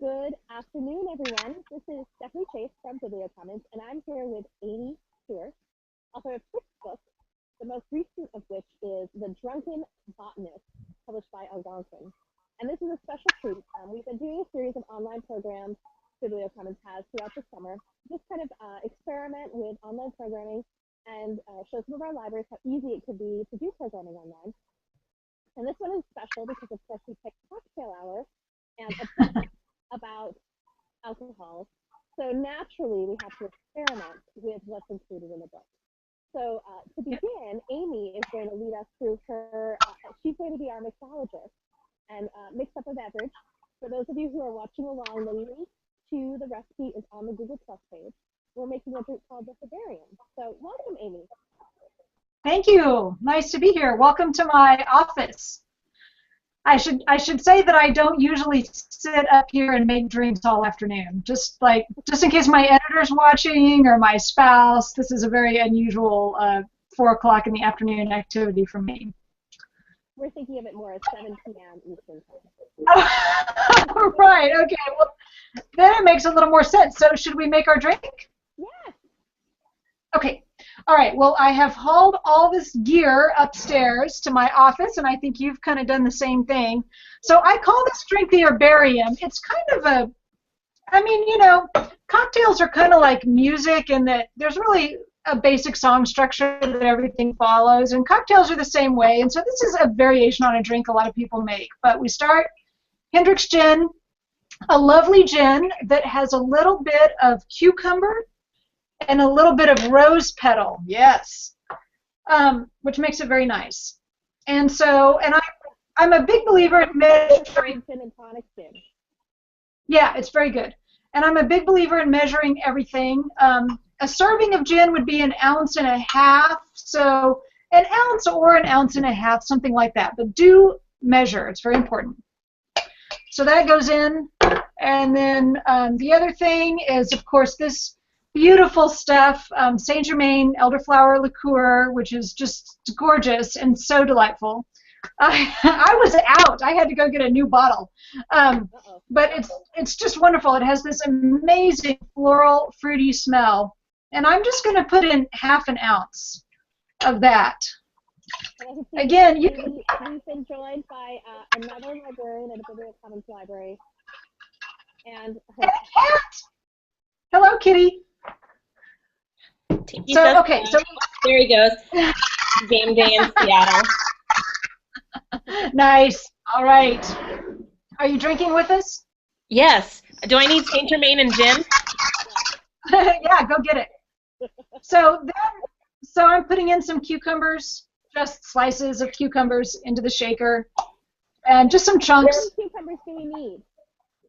Good afternoon, everyone. This is Stephanie Chase from BiblioCommons, and I'm here with Amy Stewart, author of 6 books, the most recent of which is The Drunken Botanist, published by Algonquin. And this is a special treat. We've been doing a series of online programs BiblioCommons has throughout the summer, just kind of experiment with online programming and show some of our libraries how easy it could be to do programming online. And this one is special because, of course, we picked cocktail hour and a book about alcohol. So naturally, we have to experiment with what's included in the book. So to begin, Amy is going to lead us through her, she's going to be our mixologist and mix up a beverage. For those of you who are watching along, the link to the recipe is on the Google Plus page. We're making a drink called the Bavarian. So welcome, Amy. Thank you. Nice to be here. Welcome to my office. I should say that I don't usually sit up here and make drinks all afternoon. Just in case my editor's watching or my spouse. This is a very unusual 4 o'clock in the afternoon activity for me. We're thinking of it more as 7 p.m. Eastern time. Right. Okay. Well, then it makes a little more sense. So should we make our drink? Yes. Okay. All right, well, I have hauled all this gear upstairs to my office, and I think you've kind of done the same thing. So I call this drink the herbarium. It's kind of cocktails are kind of like music in that there's really a basic song structure that everything follows, and cocktails are the same way. And so this is a variation on a drink a lot of people make. But we start Hendrick's gin, a lovely gin that has a little bit of cucumber and a little bit of rose petal, yes, which makes it very nice. And so, I'm a big believer in measuring. Gin and tonic gin. Yeah, it's very good. And I'm a big believer in measuring everything. A serving of gin would be 1.5 ounces, so 1 ounce or 1.5 ounces, something like that. But do measure; it's very important. So that goes in, and then the other thing is, of course, this beautiful stuff, Saint Germain Elderflower Liqueur, which is just gorgeous and so delightful. I was out. I had to go get a new bottle. But it's just wonderful. It has this amazing floral, fruity smell. And I'm just going to put in 1/2 ounce of that. Again, you can... We've been joined by another librarian at the BiblioCommons Library. And her cat. Hello, Kitty. So, okay, so there he goes. Game day in Seattle. Nice. All right. Are you drinking with us? Yes. Do I need Saint Germain and gin? Yeah, go get it. So I'm putting in some cucumbers, just slices of cucumbers into the shaker, and just some chunks. How many cucumbers do we need?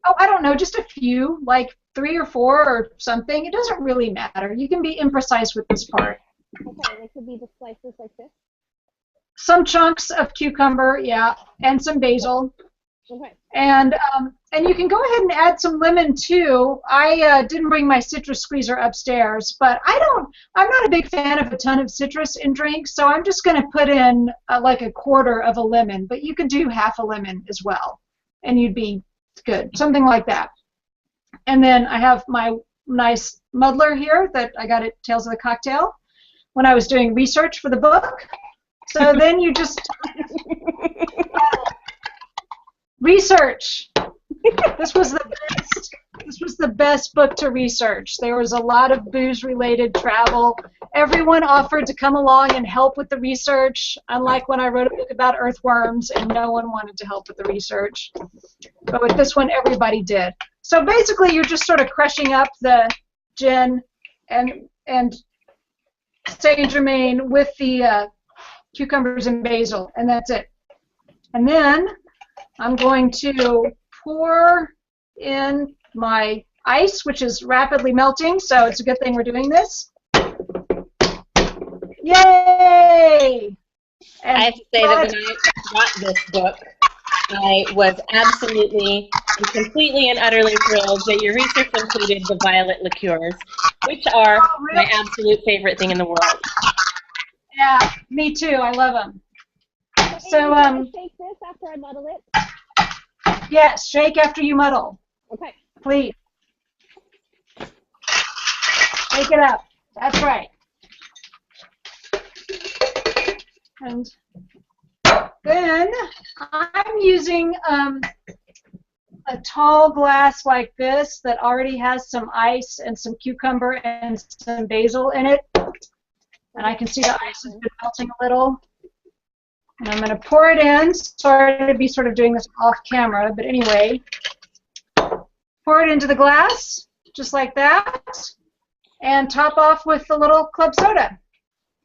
Oh, I don't know, just a few, like 3 or 4 or something. It doesn't really matter. You can be imprecise with this part. Okay, it could be the slices like this. Some chunks of cucumber, yeah, and some basil. Okay. And you can go ahead and add some lemon too. I didn't bring my citrus squeezer upstairs, but I'm not a big fan of a ton of citrus in drinks, so I'm just going to put in like 1/4 of a lemon, but you could do 1/2 a lemon as well, and you'd be good, something like that. And then I have my nice muddler here that I got at Tales of the Cocktail when I was doing research for the book. So then you just research. This was the best book to research. There was a lot of booze-related travel. Everyone offered to come along and help with the research, unlike when I wrote a book about earthworms and no one wanted to help with the research. But with this one, everybody did. So basically, you're just sort of crushing up the gin and Saint Germain with the cucumbers and basil, and that's it. And then I'm going to pour in my ice, which is rapidly melting, so it's a good thing we're doing this. Yay! And I have to say that when I got this book, I was absolutely and completely and utterly thrilled that your research included the violet liqueurs, which are my absolute favorite thing in the world. Yeah, me too. I love them. So, shake this after I muddle it. Yes, shake after you muddle. Okay. Please. Take it up. That's right. And then I'm using a tall glass like this that already has some ice and some cucumber and some basil in it. And I can see the ice has been melting a little. And I'm going to pour it in. Sorry to be sort of doing this off camera, but anyway. Pour it into the glass, just like that. And top off with the little club soda.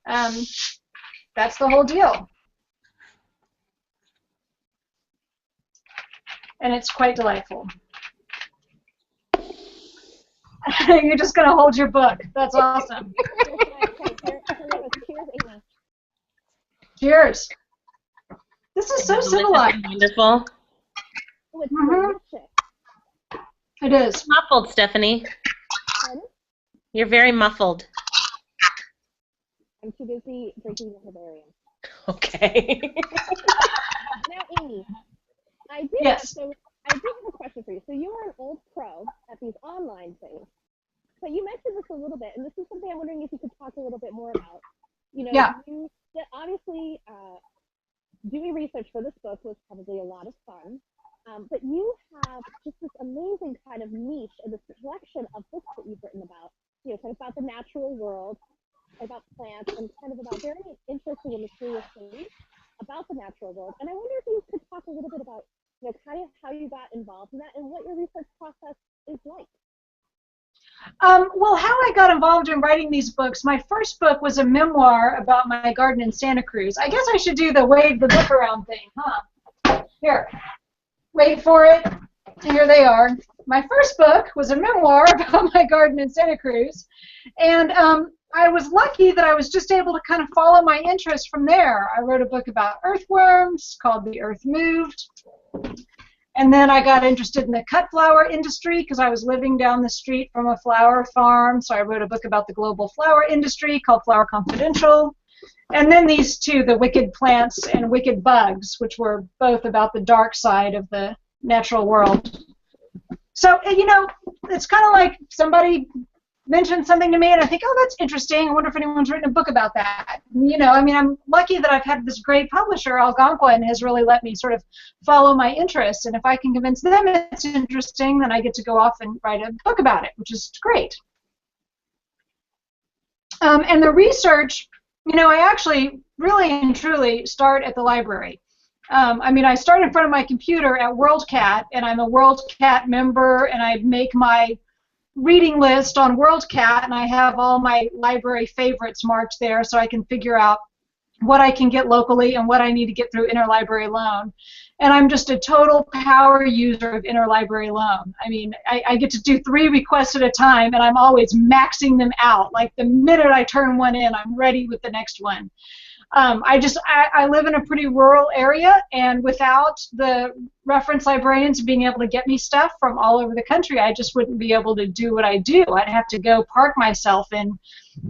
That's the whole deal. And it's quite delightful. You're just going to hold your book. That's awesome. Cheers. This is so civilized. Wonderful. It is. Muffled, Stephanie. You're very muffled. I'm too busy drinking the herbarium. Okay. Now, Amy, I do have a question for you. So you are an old pro at these online things. So you mentioned this a little bit, and this is something I'm wondering if you could talk a little bit more about. You know, you obviously doing research for this book was probably a lot of fun, but you have just this amazing kind of niche and this collection of books that you've written about, you know, kind of about the natural world, about plants, and kind of about very interesting and mysterious things about the natural world. And I wonder if you could talk a little bit about, you know, kind of how you got involved in that and what your research process is like. Well, how I got involved in writing these books, my first book was a memoir about my garden in Santa Cruz. I guess I should do the wave the book around thing, huh? Here, wait for it. Here they are. My first book was a memoir about my garden in Santa Cruz, and I was lucky that I was just able to kind of follow my interest from there. I wrote a book about earthworms called The Earth Moved. And then I got interested in the cut flower industry because I was living down the street from a flower farm. So I wrote a book about the global flower industry called Flower Confidential. And then these two, The Wicked Plants and Wicked Bugs, which were both about the dark side of the natural world. So, you know, it's kind of like somebody mentioned something to me and I think, oh, that's interesting. I wonder if anyone's written a book about that. You know, I mean, I'm lucky that I've had this great publisher, Algonquin, has really let me sort of follow my interests. And if I can convince them it's interesting, then I get to go off and write a book about it, which is great. And the research, you know, I actually really and truly start at the library. I mean, I start in front of my computer at WorldCat, and I'm a WorldCat member, and I make my reading list on WorldCat, and I have all my library favorites marked there so I can figure out what I can get locally and what I need to get through interlibrary loan. And I'm just a total power user of interlibrary loan. I mean, I get to do 3 requests at a time, and I'm always maxing them out. Like the minute I turn one in, I'm ready with the next one. I live in a pretty rural area, and without the reference librarians being able to get me stuff from all over the country, I just wouldn't be able to do what I do. I'd have to go park myself in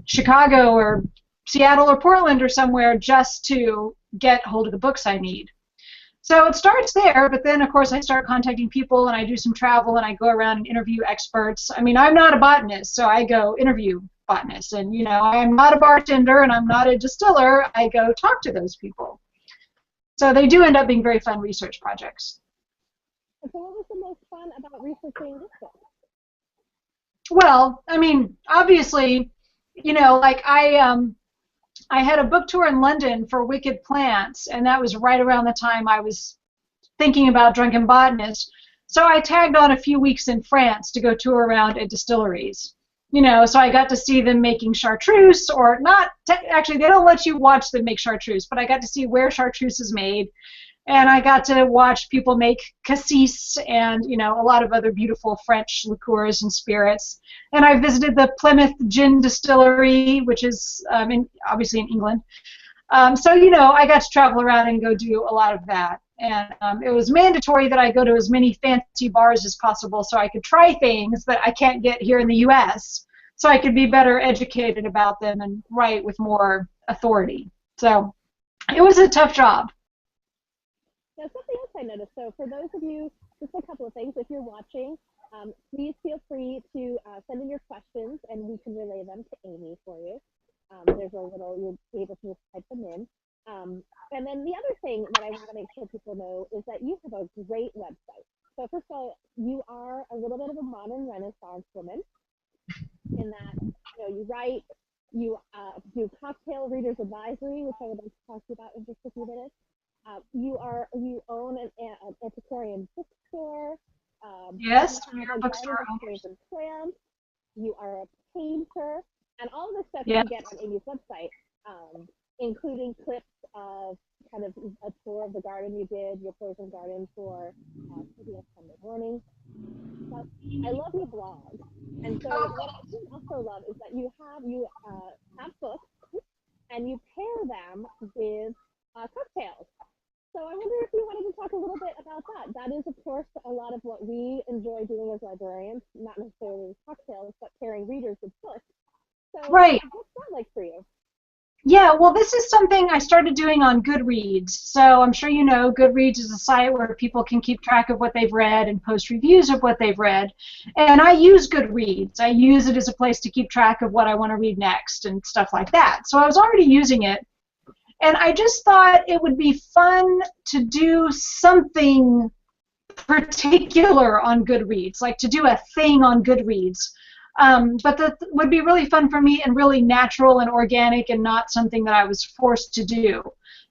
Chicago or Seattle or Portland or somewhere just to get hold of the books I need. So it starts there, but then, of course, I start contacting people, and I do some travel, and I go around and interview experts. I mean, I'm not a botanist, so I go interview botanists, and, you know, I'm not a bartender, and I'm not a distiller. I go talk to those people. So they do end up being very fun research projects. So what was the most fun about researching this book? Well, I mean, obviously, you know, like I had a book tour in London for Wicked Plants, and that was right around the time I was thinking about Drunken Botanist. So I tagged on a few weeks in France to go tour around at distilleries. You know, so I got to see them making chartreuse, or not, actually they don't let you watch them make chartreuse, but I got to see where chartreuse is made, and I got to watch people make cassis and, you know, a lot of other beautiful French liqueurs and spirits. And I visited the Plymouth Gin Distillery, which is obviously in England. So, you know, I got to travel around and go do a lot of that. And it was mandatory that I go to as many fancy bars as possible so I could try things that I can't get here in the U.S., so I could be better educated about them and write with more authority. So it was a tough job. Now, something else I noticed, so for those of you, just a couple of things, if you're watching, Please feel free to send in your questions, and we can relay them to Amy for you. There's a little, you'll be able to just type them in. And then the other thing that I want to make sure people know is that you have a great website. So first of all, you are a little bit of a modern Renaissance woman in that, you write, you do cocktail readers advisory, which I would like to talk to you about in just a few minutes. You own an antiquarian bookstore. Yes, you we're a have bookstore garden and plants. You are a painter, and all of this stuff Yes. you can get on Amy's website, including clips of kind of a tour of the garden you did, your frozen garden for CBS Sunday Morning. But I love your blog, and so what I also love is that you have books and you pair them with cocktails. So I wonder if you wanted to talk a little bit about that. That is, of course, a lot of what we enjoy doing as librarians, not necessarily with cocktails, but pairing readers with books. So Right. what's that like for you? Yeah, well, this is something I started doing on Goodreads. So I'm sure you know Goodreads is a site where people can keep track of what they've read and post reviews of what they've read. And I use Goodreads. I use it as a place to keep track of what I want to read next and stuff like that. So I was already using it. And I just thought it would be fun to do something particular on Goodreads, like to do a thing on Goodreads. But that would be really fun for me and really natural and organic and not something that I was forced to do.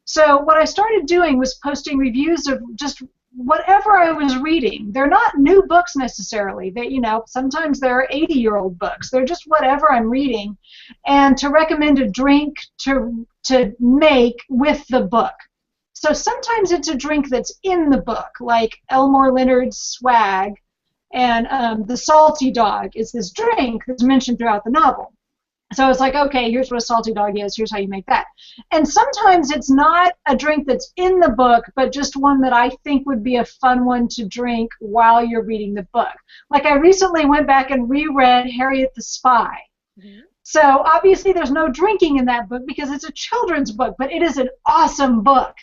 So what I started doing was posting reviews of just whatever I was reading. They're not new books necessarily. They, sometimes they're 80-year-old books. They're just whatever I'm reading, and to recommend a drink to make with the book. So sometimes it's a drink that's in the book, like Elmore Leonard's Swag, and the Salty Dog is this drink that's mentioned throughout the novel. So it's like, okay, here's what a salty dog is, here's how you make that. And sometimes it's not a drink that's in the book, but just one that I think would be a fun one to drink while you're reading the book. Like I recently went back and reread Harriet the Spy. Mm-hmm. So obviously there's no drinking in that book because it's a children's book, but it is an awesome book.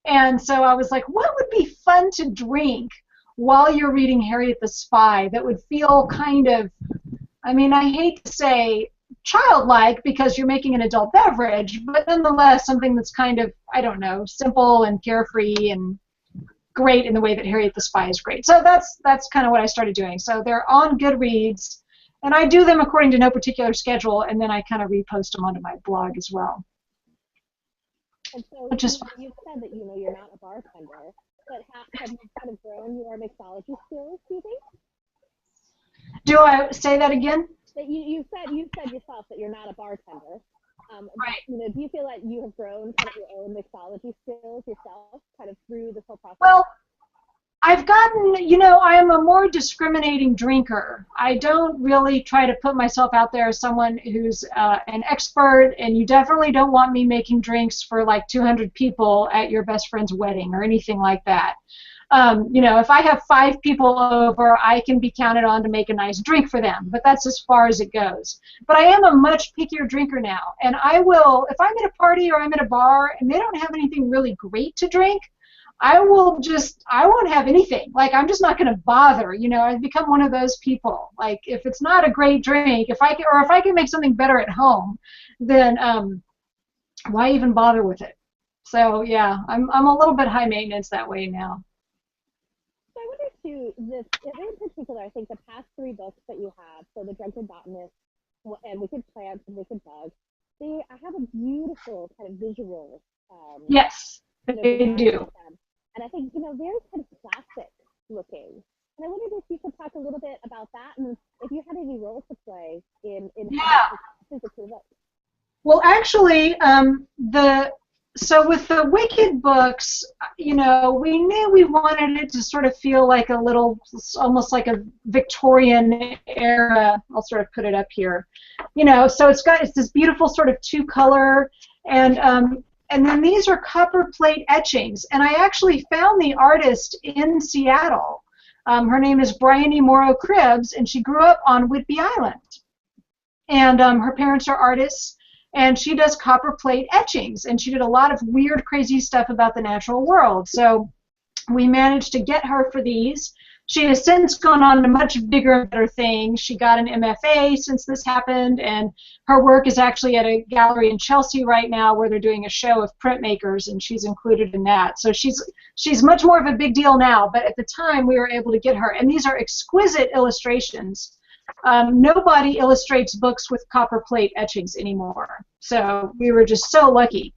And so I was like, what would be fun to drink while you're reading Harriet the Spy that would feel kind of, I mean, I hate to say childlike because you're making an adult beverage, but nonetheless something that's kind of, I don't know, simple and carefree and great in the way that Harriet the Spy is great. So that's kind of what I started doing. So they're on Goodreads, and I do them according to no particular schedule, and then I kind of repost them onto my blog as well. And so you said that you're not a bartender, but have you kind of grown your mixology skills, do you think? Do I say that again? That you said yourself that you're not a bartender. Right. But, do you feel like you have grown kind of your own mixology skills yourself, kind of through this whole process? Well, I've gotten, I am a more discriminating drinker. I don't really try to put myself out there as someone who's an expert, and you definitely don't want me making drinks for like 200 people at your best friend's wedding or anything like that. If I have 5 people over, I can be counted on to make a nice drink for them, but that's as far as it goes. But I am a much pickier drinker now, and I will, if I'm at a party or I'm at a bar and they don't have anything really great to drink, I won't have anything. Like, I'm just not going to bother. I've become one of those people. Like, if it's not a great drink, if I can make something better at home, then why even bother with it? So yeah, I'm a little bit high maintenance that way now. So I wonder too, in particular, I think the past 3 books that you have, so The Drunken Botanist and Wicked Plants and Wicked Bugs, they have a beautiful kind of visual. Yes, they do. And I think, very kind of classic looking. And I wondered if you could talk a little bit about that and if you had any role to play in physically look. Well, actually, so with the Wicked books, we knew we wanted it to sort of feel like a little, almost like a Victorian era. I'll sort of put it up here. So it's this beautiful sort of 2-color, and then these are copper plate etchings, and I actually found the artist in Seattle. Her name is Bryony Morrow Cribbs, and she grew up on Whidbey Island. And her parents are artists, and she does copper plate etchings, and she did a lot of weird, crazy stuff about the natural world. So we managed to get her for these. She has since gone on to much bigger and better things. She got an MFA since this happened, and her work is actually at a gallery in Chelsea right now where they're doing a show of printmakers, and she's included in that. So she's much more of a big deal now, but at the time we were able to get her. And these are exquisite illustrations. Nobody illustrates books with copper plate etchings anymore. So we were just so lucky.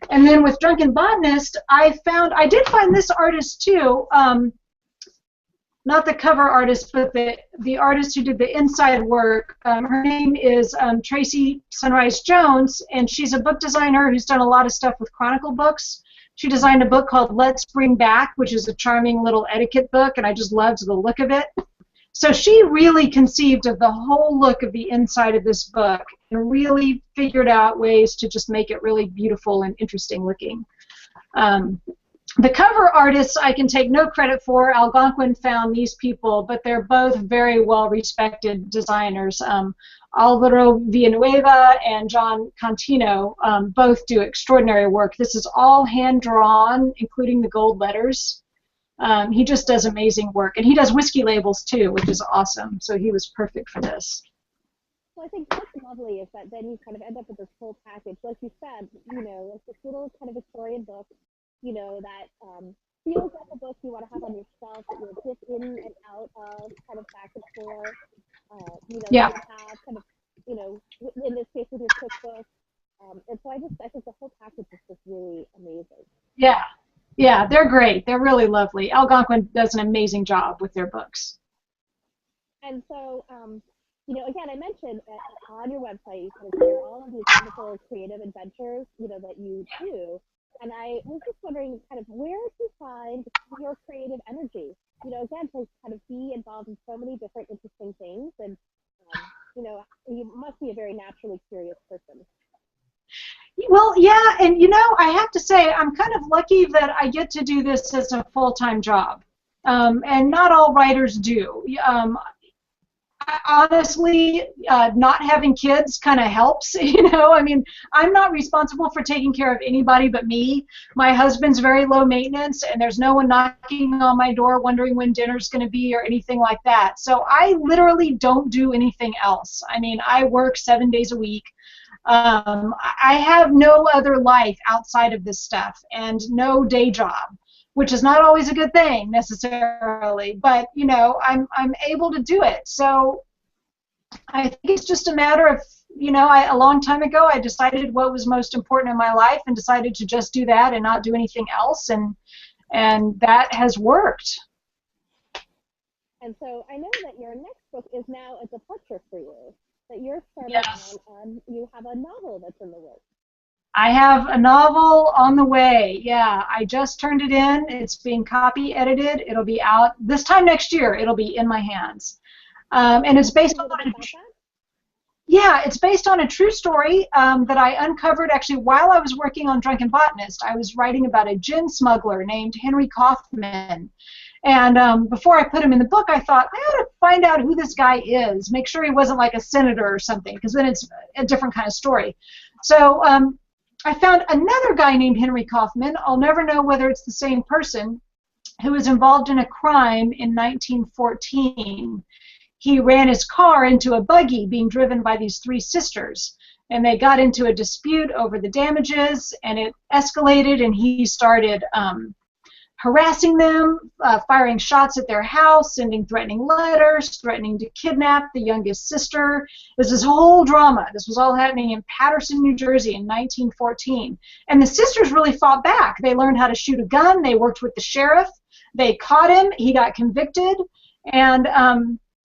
And then with Drunken Botanist, I did find this artist too. Not the cover artist, but the artist who did the inside work. Her name is Tracy Sunrise Jones, and she's a book designer who's done a lot of stuff with Chronicle books. She designed a book called Let's Bring Back, which is a charming little etiquette book, and I just loved the look of it. So she really conceived of the whole look of the inside of this book and really figured out ways to just make it really beautiful and interesting looking. The cover artists I can take no credit for. Algonquin found these people, but they're both very well-respected designers. Alvaro Villanueva and John Contino both do extraordinary work. This is all hand-drawn, including the gold letters. He just does amazing work. And he does whiskey labels, too, which is awesome. So he was perfect for this. Well, I think what's lovely is that then you kind of end up with this whole package. Like you said, you know, like this little kind of Victorian book, you know, that feels like a book you want to have on your shelf that you'll dip in and out of, kind of back and forth. You know, Yeah. you have kind of, you know, in this case with your cookbook. And so I think the whole package is just really amazing. Yeah. Yeah, they're great. They're really lovely. Algonquin does an amazing job with their books. And so, you know, again, I mentioned on your website you kind of share all of these wonderful creative adventures, you know, that you do. And I was just wondering kind of where to find your creative energy. You know, again, to kind of be involved in so many different interesting things. And, you know, you must be a very naturally curious person. Well, yeah, and you know, I have to say, I'm kind of lucky that I get to do this as a full-time job. And not all writers do. Honestly, not having kids kind of helps, you know. I mean, I'm not responsible for taking care of anybody but me. My husband's very low maintenance, and there's no one knocking on my door wondering when dinner's going to be or anything like that. So I literally don't do anything else. I mean, I work 7 days a week. I have no other life outside of this stuff and no day job, which is not always a good thing necessarily, but you know, I'm able to do it. So I think it's just a matter of, you know, a long time ago I decided what was most important in my life and decided to just do that and not do anything else, and that has worked. And so I know that your next book is now a departure for you. That you're starting Yes. on, you have a novel that's in the works. I have a novel on the way. Yeah, I just turned it in. It's being copy edited. It'll be out this time next year. It'll be in my hands, and it's based on it's based on a true story that I uncovered actually while I was working on Drunken Botanist. I was writing about a gin smuggler named Henry Kaufman. And before I put him in the book, I thought, I ought to find out who this guy is, make sure he wasn't like a senator or something, because then it's a different kind of story. So I found another guy named Henry Kaufman. I'll never know whether it's the same person, who was involved in a crime in 1914. He ran his car into a buggy being driven by these three sisters, and they got into a dispute over the damages, and it escalated, and he started harassing them, firing shots at their house, sending threatening letters, threatening to kidnap the youngest sister. It was this whole drama. This was all happening in Paterson, New Jersey in 1914. And the sisters really fought back. They learned how to shoot a gun. They worked with the sheriff. They caught him. He got convicted. And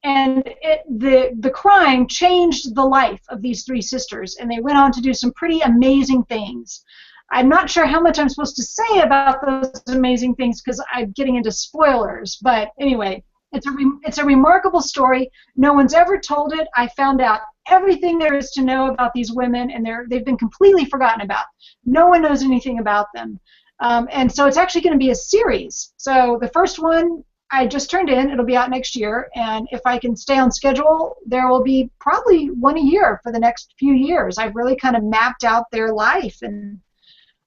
the crime changed the life of these three sisters, and they went on to do some pretty amazing things. I'm not sure how much I'm supposed to say about those amazing things because I'm getting into spoilers, but anyway, it's a remarkable story. No one's ever told it. I found out everything there is to know about these women, and they've been completely forgotten about. No one knows anything about them. And so it's actually going to be a series. So the first one I just turned in. It'll be out next year, and if I can stay on schedule, there will be probably one a year for the next few years. I've really kind of mapped out their life, and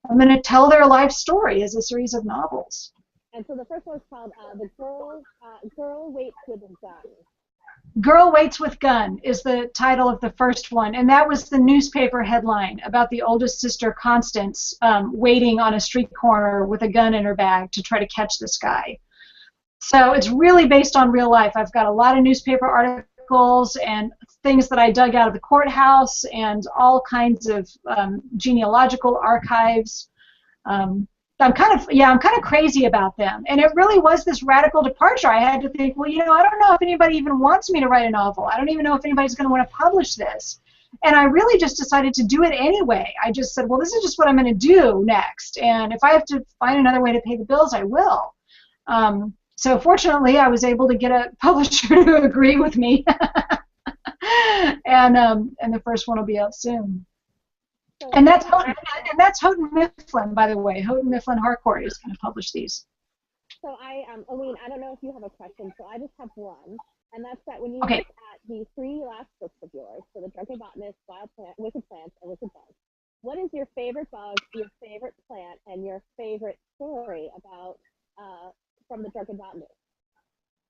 I'm going to tell their life story as a series of novels. And so the first one is called The Girl Waits with a Gun. Girl Waits with Gun is the title of the first one, and that was the newspaper headline about the oldest sister, Constance, waiting on a street corner with a gun in her bag to try to catch this guy. So it's really based on real life. I've got a lot of newspaper articles and things that I dug out of the courthouse and all kinds of genealogical archives. I'm kind of crazy about them, and it really was this radical departure. I had to think, well, I don't know if anybody even wants me to write a novel. I don't even know if anybody's going to want to publish this, and I really just decided to do it anyway. I just said, well, this is just what I'm going to do next, and if I have to find another way to pay the bills, I will. So fortunately, I was able to get a publisher to agree with me, and the first one will be out soon. And that's Houghton Mifflin, by the way. Houghton Mifflin Harcourt is going to publish these. So Aline, I don't know if you have a question, so I just have one, and that's that when you look at the 3 last books of yours, so The Drunken Botanist, Wild Plant, Wicked Plants, and Wicked Bugs, what is your favorite bug, your favorite plant, and your favorite story about from The Drunken Botanist?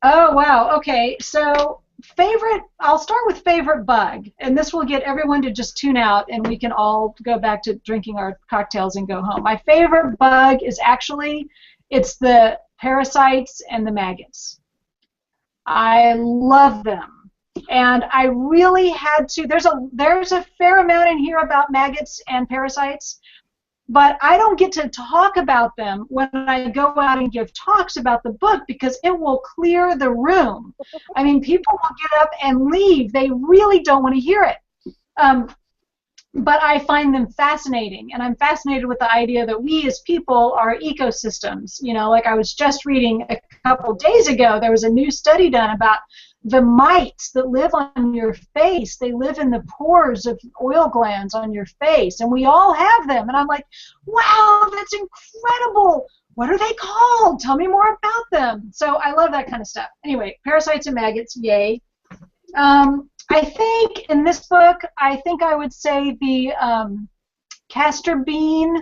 Oh, wow. Okay, so I'll start with favorite bug, and this will get everyone to just tune out, and we can all go back to drinking our cocktails and go home. My favorite bug is it's the parasites and the maggots. I love them, and I really had to. There's a fair amount in here about maggots and parasites, but I don't get to talk about them when I go out and give talks about the book because it will clear the room. I mean, people will get up and leave. They really don't want to hear it. But I find them fascinating, and I'm fascinated with the idea that we as people are ecosystems. Like I was just reading a couple days ago, there was a new study done about the mites that live on your face. They live in the pores of oil glands on your face, and we all have them. And I'm like, wow, that's incredible. What are they called? Tell me more about them. So I love that kind of stuff. Anyway, parasites and maggots, yay. I think in this book, I would say the castor bean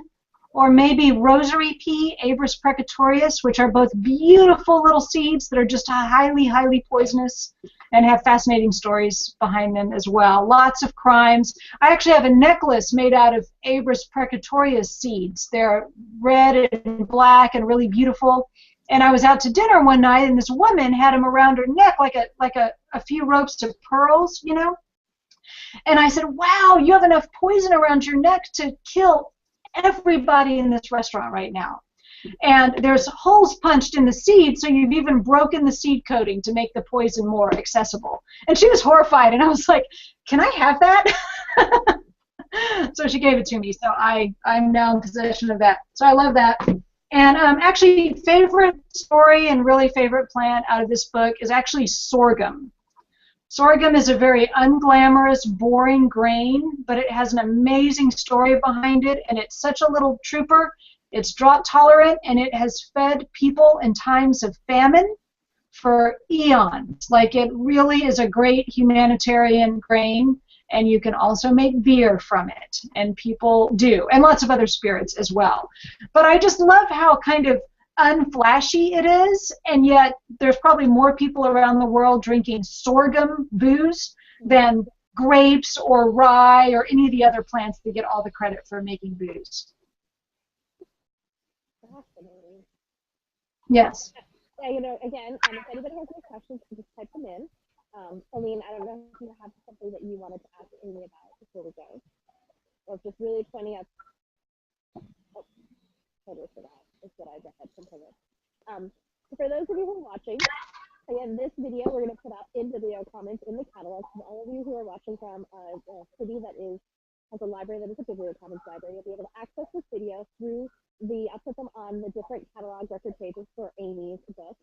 or maybe rosary pea, Abrus precatorius, which are both beautiful little seeds that are just highly, highly poisonous and have fascinating stories behind them as well. Lots of crimes. I actually have a necklace made out of Abrus precatorius seeds. They're red and black and really beautiful. And I was out to dinner one night, and this woman had them around her neck like a few ropes of pearls, And I said, wow, you have enough poison around your neck to kill everybody in this restaurant right now. And there's holes punched in the seed, so you've even broken the seed coating to make the poison more accessible. And she was horrified, and I was like, can I have that? So she gave it to me, so I'm now in possession of that. So I love that. And actually, favorite story and really favorite plant out of this book is actually sorghum. Sorghum is a very unglamorous, boring grain, but it has an amazing story behind it, and it's such a little trooper. It's drought tolerant, and it has fed people in times of famine for eons. Like, it really is a great humanitarian grain, and you can also make beer from it, and people do, and lots of other spirits as well. But I just love how kind of unflashy it is, and yet there's probably more people around the world drinking sorghum booze than grapes or rye or any of the other plants that get all the credit for making booze. Fascinating. Yes. Yeah, again, if anybody has any questions, just type them in. Aline, I don't know if you have something that you wanted to ask Amy about before we go, or just really pointing out. Oh, totally forgot. Is what I had to put in. For those of you who are watching, again, this video we're going to put up in BiblioCommons in the catalog. For all of you who are watching from a city that has a library that is a BiblioCommons library, you'll be able to access this video through I'll put them on the different catalog record pages for Amy's book.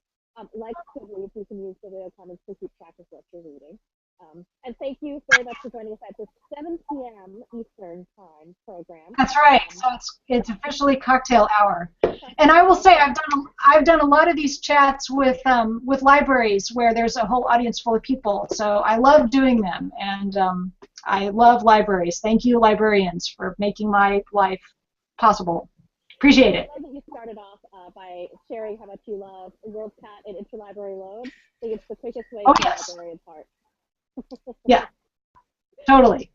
Like Privilege, you can use BiblioCommons to keep track of what you're reading. And thank you very much for joining us at this 7 p.m. Eastern Time program. That's right. So it's officially cocktail hour. And I will say I've done a lot of these chats with libraries where there's a whole audience full of people. So I love doing them, and I love libraries. Thank you, librarians, for making my life possible. Appreciate it. I love that you started off by sharing how much you love World Cat and Interlibrary Loan. I think it's the quickest way to the librarian's heart. Yeah, totally.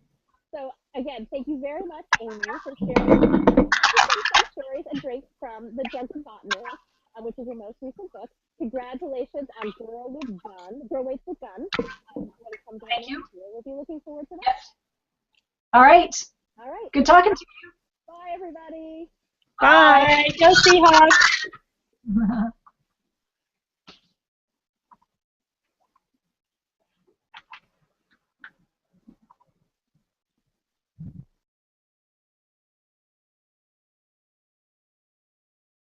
So, again, thank you very much, Amy, for sharing some stories and drinks from The Drunken Botanist, which is your most recent book. Congratulations on Girl Waits with Gun. When it comes out next year, we'll be looking forward to that. Yes. All right. All right. Good talking to you. Bye, everybody. Bye. Go Seahawks.